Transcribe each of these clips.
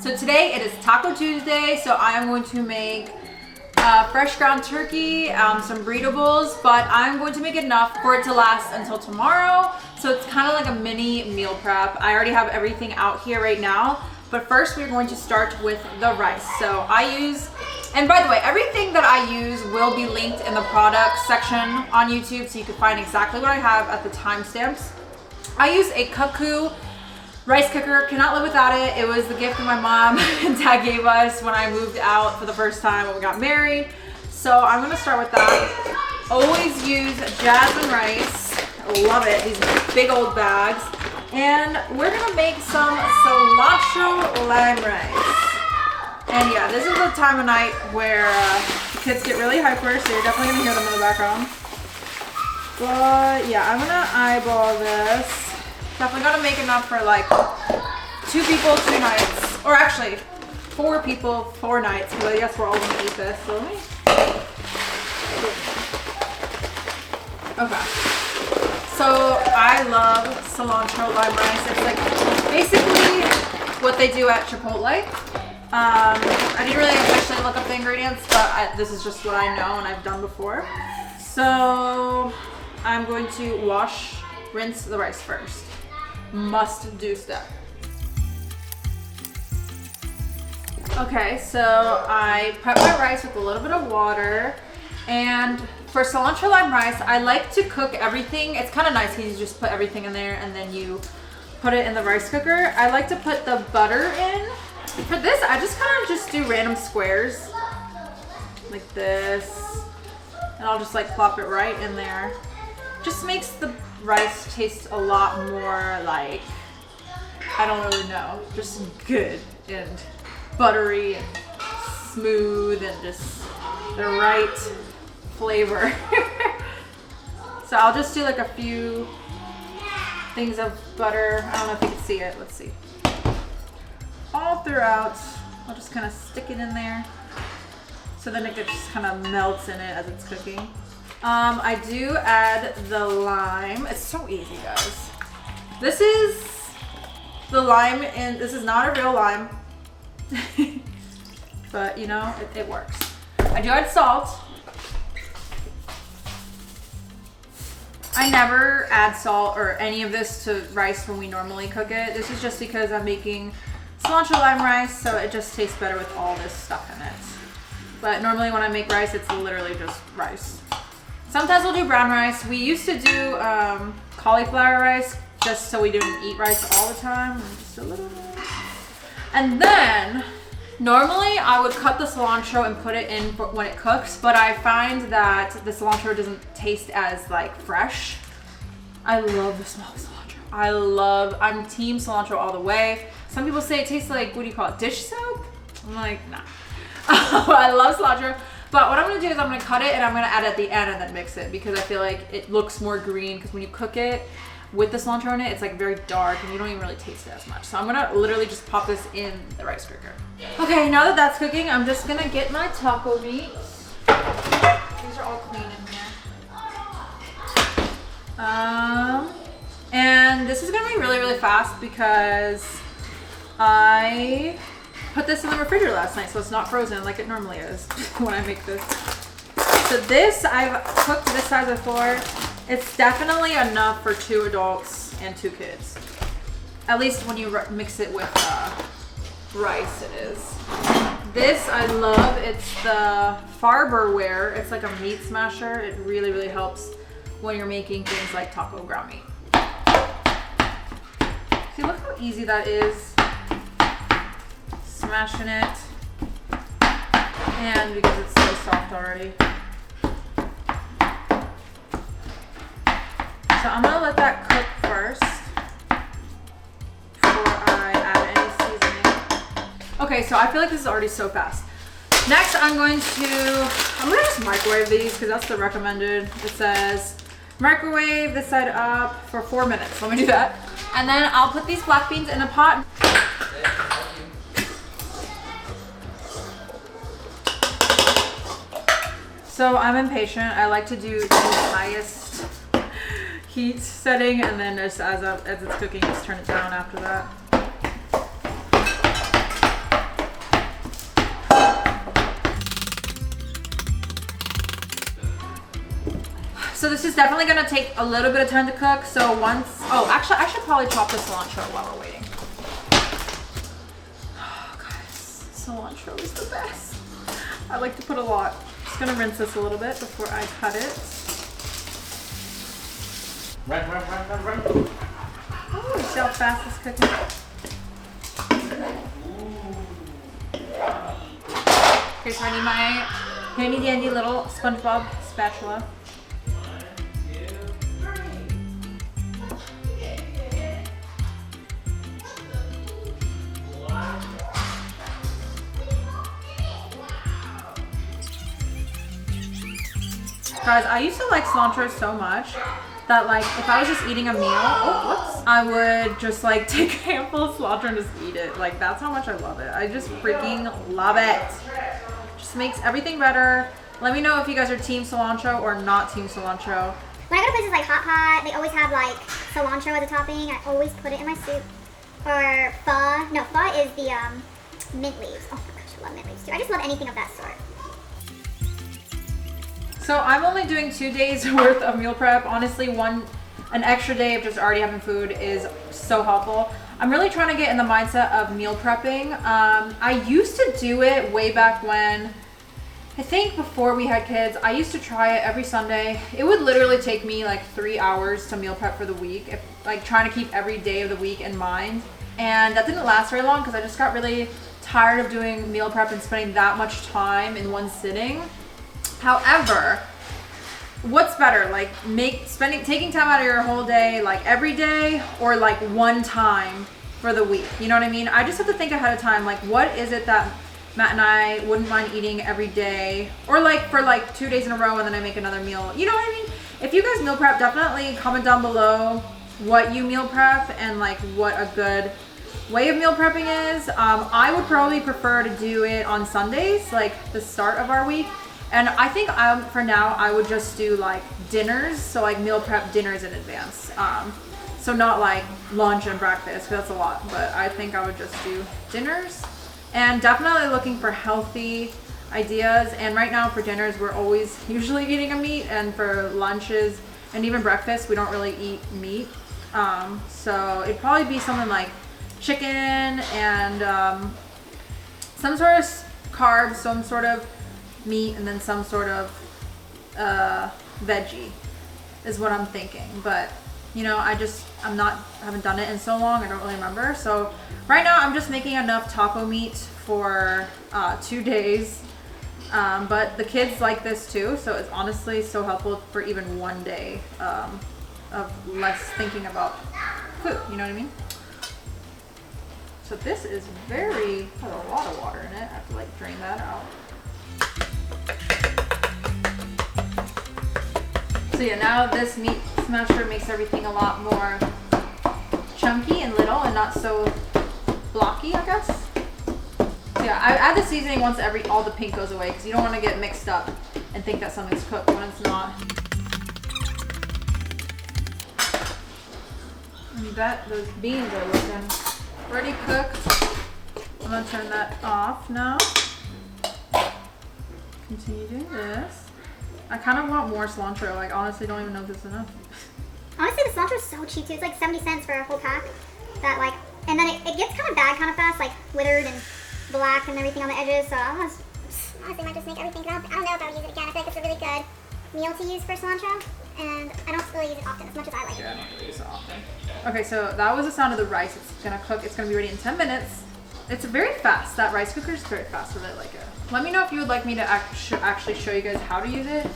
So today it is Taco Tuesday, so I am going to make fresh ground turkey, some burrito bowls, but I'm going to make enough for it to last until tomorrow. So it's kind of like a mini meal prep. I already have everything out here right now, but first we're going to start with the rice. So I use, and by the way, everything that I use will be linked in the product section on YouTube, so you can find exactly what I have at the timestamps. I use a Cuckoo rice cooker, cannot live without it. It was the gift that my mom and dad gave us when I moved out for the first time when we got married. So I'm gonna start with that. Always use jasmine rice. I love it, these big old bags. And we're gonna make some cilantro lime rice. And yeah, this is the time of night where the kids get really hyper, so you're definitely gonna hear them in the background. But yeah, I'm gonna eyeball this. Definitely gotta make enough for like 2 people, 2 nights. Or actually, 4 people, 4 nights, because I guess we're all gonna eat this. So let me... Okay. So I love cilantro lime rice. It's like basically what they do at Chipotle. I didn't really actually look up the ingredients, but this is just what I know and I've done before. So I'm going to rinse the rice first. Must do step. Okay, so I prep my rice with a little bit of water, and for cilantro lime rice, I like to cook everything. It's kind of nice because you just put everything in there and then you put it in the rice cooker. I like to put the butter in. For this, I just kind of just do random squares like this, and I'll just like plop it right in there. Just makes the rice tastes a lot more like, I don't really know, just good and buttery and smooth and just the right flavor. So I'll just do like a few things of butter. I don't know if you can see it. Let's see. All throughout, I'll just kind of stick it in there so then it just kind of melts in it as it's cooking. I do add the lime. It's so easy, guys. This is the lime, and this is not a real lime, but you know, it works. I do add salt. I never add salt or any of this to rice when we normally cook it. This is just because I'm making cilantro lime rice, so it just tastes better with all this stuff in it. But normally when I make rice, it's literally just rice. Sometimes we'll do brown rice. We used to do cauliflower rice just so we didn't eat rice all the time. Just a little bit. And then, normally I would cut the cilantro and put it in when it cooks, but I find that the cilantro doesn't taste as like fresh. I love the smell of cilantro. I'm team cilantro all the way. Some people say it tastes like, what do you call it, dish soap? I'm like, nah. I love cilantro. But what I'm gonna do is I'm gonna cut it and I'm gonna add it at the end and then mix it, because I feel like it looks more green, because when you cook it with the cilantro in it, it's like very dark and you don't even really taste it as much. So I'm gonna literally just pop this in the rice cooker. Okay, now that that's cooking, I'm just gonna get my taco meat. These are all clean in here. And this is gonna be really, really fast because I put this in the refrigerator last night, so it's not frozen like it normally is when I make this. So this, I've cooked this size before. It's definitely enough for 2 adults and 2 kids. At least when you mix it with rice, it is. This I love. It's the Farberware. It's like a meat smasher. It really, really helps when you're making things like taco ground meat. See, look how easy that is. Smashing it, and because it's so soft already. So I'm gonna let that cook first before I add any seasoning. Okay, so I feel like this is already so fast. Next, I'm gonna just microwave these because that's the recommended. It says microwave this side up for 4 minutes. Let me do that. And then I'll put these black beans in a pot. So I'm impatient. I like to do the highest heat setting, and then just as it's cooking, just turn it down after that. This is definitely gonna take a little bit of time to cook. So once, oh, actually, I should probably chop the cilantro while we're waiting. Oh, guys, cilantro is the best. I like to put a lot. Just gonna rinse this a little bit before I cut it. Run. Oh, see how fast it's cooking. Okay, so I need my handy dandy little SpongeBob spatula. Guys, I used to like cilantro so much that like if I was just eating a meal, I would just like take a handful of cilantro and just eat it. Like that's how much I love it. I just freaking love it. Just makes everything better. Let me know if you guys are team cilantro or not team cilantro. When I go to places like Hot Pot, they always have like cilantro as a topping. I always put it in my soup. Or pho. No, pho is the mint leaves. Oh my gosh, I love mint leaves too. I just love anything of that sort. So I'm only doing 2 days worth of meal prep. Honestly, an extra day of just already having food is so helpful. I'm really trying to get in the mindset of meal prepping. I used to do it way back when, I think before we had kids. I used to try it every Sunday. It would literally take me like 3 hours to meal prep for the week, like trying to keep every day of the week in mind. And that didn't last very long because I just got really tired of doing meal prep and spending that much time in one sitting. However, what's better, like taking time out of your whole day, like every day, or like one time for the week? You know what I mean? I just have to think ahead of time, like what is it that Matt and I wouldn't mind eating every day, or like for like 2 days in a row and then I make another meal. You know what I mean? If you guys meal prep, definitely comment down below what you meal prep and like what a good way of meal prepping is. I would probably prefer to do it on Sundays, like the start of our week. And I think for now, I would just do like dinners. So like meal prep dinners in advance. So not like lunch and breakfast, because that's a lot. But I think I would just do dinners. And definitely looking for healthy ideas. And right now for dinners, we're always usually eating a meat. And for lunches and even breakfast, we don't really eat meat. So it'd probably be something like chicken and some sort of carbs, some sort of meat, and then some sort of veggie is what I'm thinking. But you know, I haven't done it in so long, I don't really remember. So right now I'm just making enough taco meat for 2 days. But the kids like this too, so it's honestly so helpful for even 1 day of less thinking about food, you know what I mean? So this is has a lot of water in it. I have to like drain that out. So yeah, now this meat smasher makes everything a lot more chunky and little and not so blocky, I guess. So yeah, I add the seasoning once all the pink goes away, because you don't want to get mixed up and think that something's cooked when it's not. And bet those beans are looking pretty cooked. I'm gonna turn that off now. Continue doing this. I kind of want more cilantro. Like, honestly, don't even know if this is enough. Honestly, the cilantro is so cheap too. It's like 70 cents for a whole pack. That like, and then it gets kind of bad kind of fast, like withered and black and everything on the edges. So I honestly might just make everything. I don't know if I would use it again. I feel like it's a really good meal to use for cilantro, and I don't really use it often as much as I like it. Yeah, I don't really use it often. Okay, so that was the sound of the rice. It's gonna cook. It's gonna be ready in 10 minutes. It's very fast. That rice cooker is very fast. I really like it. Let me know if you would like me to actually show you guys how to use it.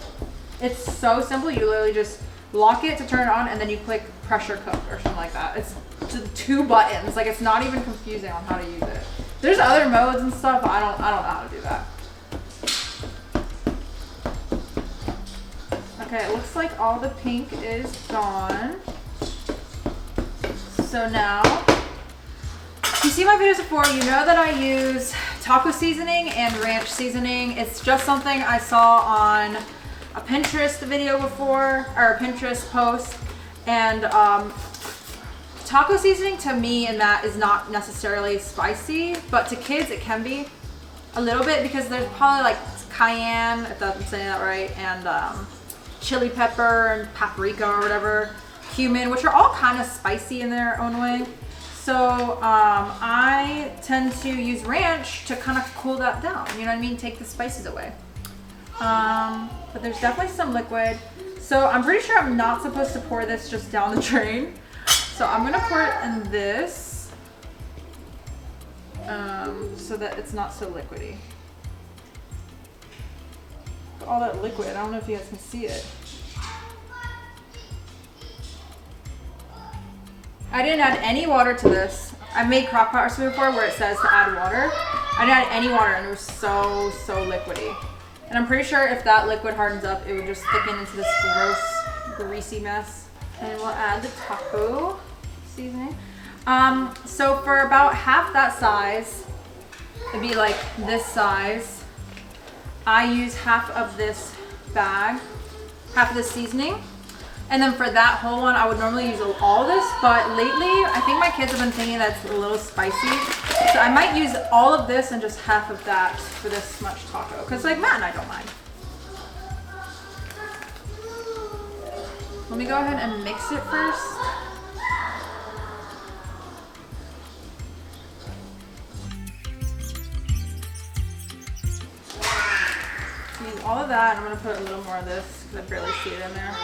It's so simple. You literally just lock it to turn it on, and then you click pressure cook or something like that. It's just 2 buttons. Like, it's not even confusing on how to use it. There's other modes and stuff, but I don't know how to do that. Okay, it looks like all the pink is gone. So now, if you see my videos before, you know that I use taco seasoning and ranch seasoning. It's just something I saw on a Pinterest video before, or a Pinterest post. And taco seasoning to me and that is not necessarily spicy, but to kids it can be a little bit, because there's probably like cayenne, if I'm saying that right, and chili pepper and paprika or whatever, cumin, which are all kind of spicy in their own way. So I tend to use ranch to kind of cool that down, you know what I mean? Take the spices away. But there's definitely some liquid. So I'm pretty sure I'm not supposed to pour this just down the drain. So I'm gonna pour it in this so that it's not so liquidy. All that liquid, I don't know if you guys can see it. I didn't add any water to this. I've made crock pot recipe before where it says to add water. I didn't add any water and it was so liquidy. And I'm pretty sure if that liquid hardens up, it would just thicken into this gross, greasy mess. And we'll add the taco seasoning. So for about half that size, it'd be like this size, I use half of this bag, half of the seasoning. And then for that whole one, I would normally use all of this, but lately, I think my kids have been thinking that's a little spicy. So I might use all of this and just half of that for this much taco. Cause like Matt and I don't mind. Let me go ahead and mix it first. Use all of that, and I'm gonna put a little more of this because I barely see it in there.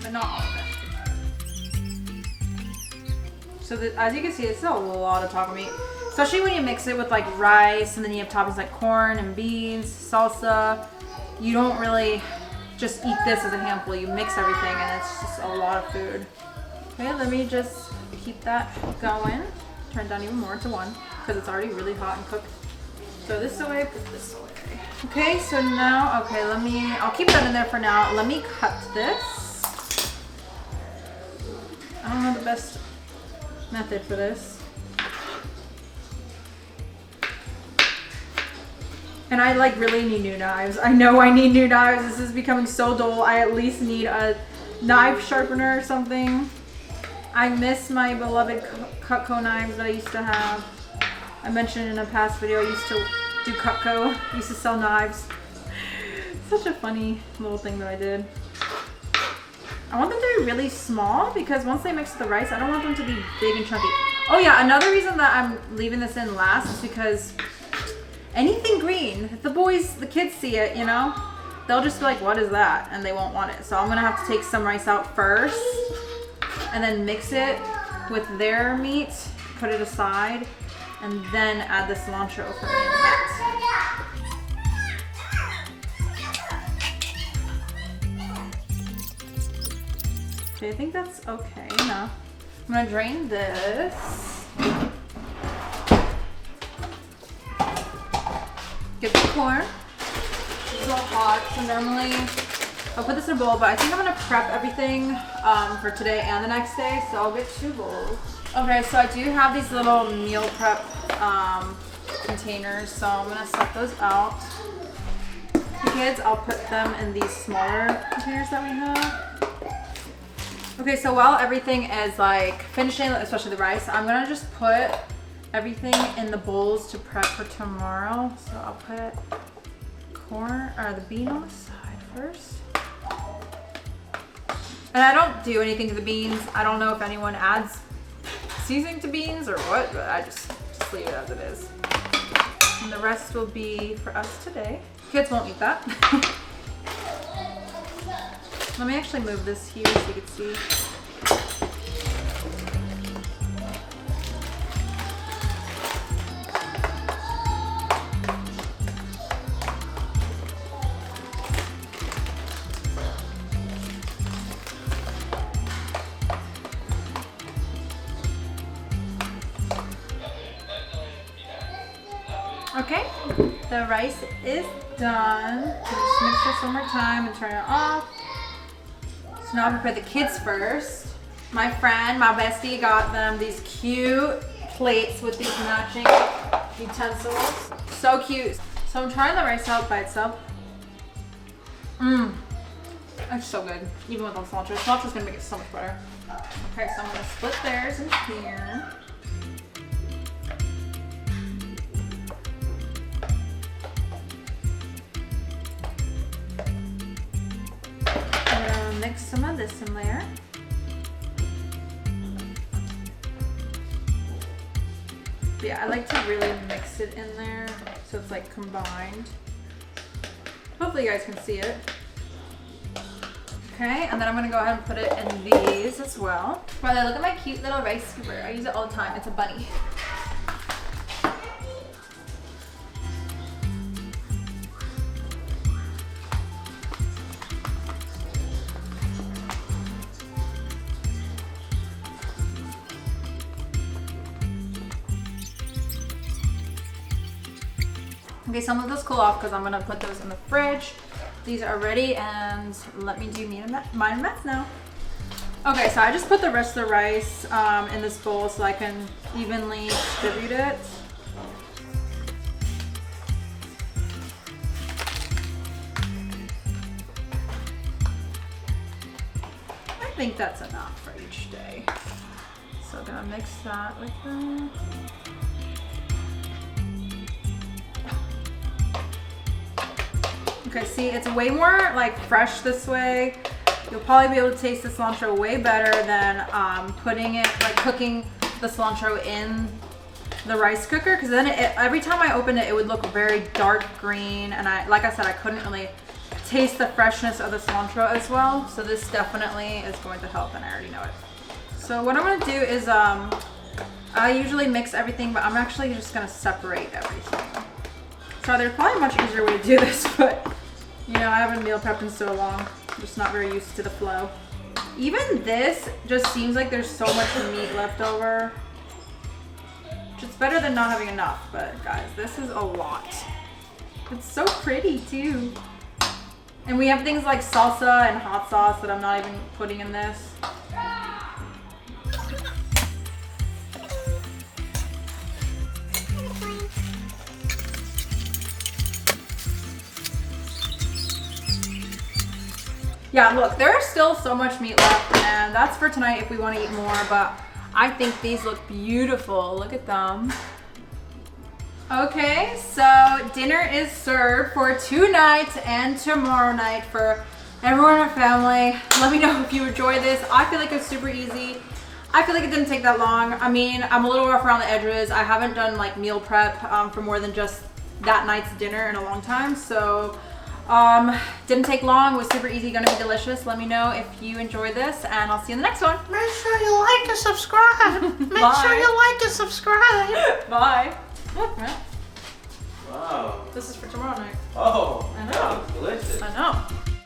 But not all of it. So as you can see, it's a lot of taco meat, especially when you mix it with like rice and then you have toppings like corn and beans, salsa. You don't really just eat this as a handful. You mix everything and it's just a lot of food. Okay, let me just keep that going. Turn down even more to 1 because it's already really hot and cooked. Throw this away, put this away. Okay, so now, I'll keep that in there for now. Let me cut this. I don't know the best method for this. And I like really need new knives. I know I need new knives. This is becoming so dull. I at least need a knife sharpener or something. I miss my beloved Cutco knives that I used to have. I mentioned in a past video I used to do Cutco. I used to sell knives. Such a funny little thing that I did. I want them to be really small because once they mix with the rice, I don't want them to be big and chunky. Oh yeah, another reason that I'm leaving this in last is because anything green, if the kids see it, you know, they'll just be like, what is that? And they won't want it. So I'm gonna have to take some rice out first and then mix it with their meat, put it aside, and then add the cilantro for me. Okay, I think that's okay enough. I'm gonna drain this. Get the corn. It's all hot, so normally I'll put this in a bowl, but I think I'm gonna prep everything for today and the next day, so I'll get 2 bowls. Okay, so I do have these little meal prep containers, so I'm gonna set those out. The kids, I'll put them in these smaller containers that we have. Okay, so while everything is like finishing, especially the rice, I'm gonna just put everything in the bowls to prep for tomorrow. So I'll put corn or the bean on the side first. And I don't do anything to the beans. I don't know if anyone adds seasoning to beans or what, but I just leave it as it is. And the rest will be for us today. Kids won't eat that. Let me actually move this here so you can see. Okay, the rice is done. Just mix this one more time and turn it off. So now I'll prepare the kids first. My friend, my bestie, got them these cute plates with these matching utensils. So cute. So I'm trying the rice out by itself. It's so good, even with the cilantro. Cilantro's gonna make it so much better. Okay, so I'm gonna split theirs in here. this in there. But yeah, I like to really mix it in there so it's like combined. Hopefully you guys can see it. Okay, and then I'm gonna go ahead and put it in these as well. By the way, look at my cute little rice scooper. I use it all the time. It's a bunny. Okay, some of those cool off because I'm gonna put those in the fridge. These are ready, and let me do mine mess now. Okay, so I just put the rest of the rice in this bowl so I can evenly distribute it. I think that's enough for each day. So I'm gonna mix that with that. Okay, see, it's way more like fresh this way. You'll probably be able to taste the cilantro way better than cooking the cilantro in the rice cooker, because then every time I opened it, it would look very dark green, and like I said, I couldn't really taste the freshness of the cilantro as well. So this definitely is going to help, and I already know it. So what I'm gonna do is, I usually mix everything, but I'm actually just gonna separate everything. So there's probably a much easier way to do this, but you know, I haven't meal prepped in so long. I'm just not very used to the flow. Even this just seems like there's so much meat left over. Which is better than not having enough, but guys, this is a lot. It's so pretty too. And we have things like salsa and hot sauce that I'm not even putting in this. Yeah, look, there's still so much meat left, and that's for tonight if we want to eat more, but I think these look beautiful. Look at them. Okay, so dinner is served for tonight and tomorrow night for everyone in our family. Let me know if you enjoy this. I feel like it's super easy. I feel like it didn't take that long. I mean, I'm a little rough around the edges. I haven't done like meal prep for more than just that night's dinner in a long time, so didn't take long, was super easy, gonna be delicious. Let me know if you enjoyed this, and I'll see you in the next one. Make sure you like and subscribe. Make sure you like and subscribe. Bye. Well, Wow. this is for tomorrow night. Oh, I know. that looks delicious. I know.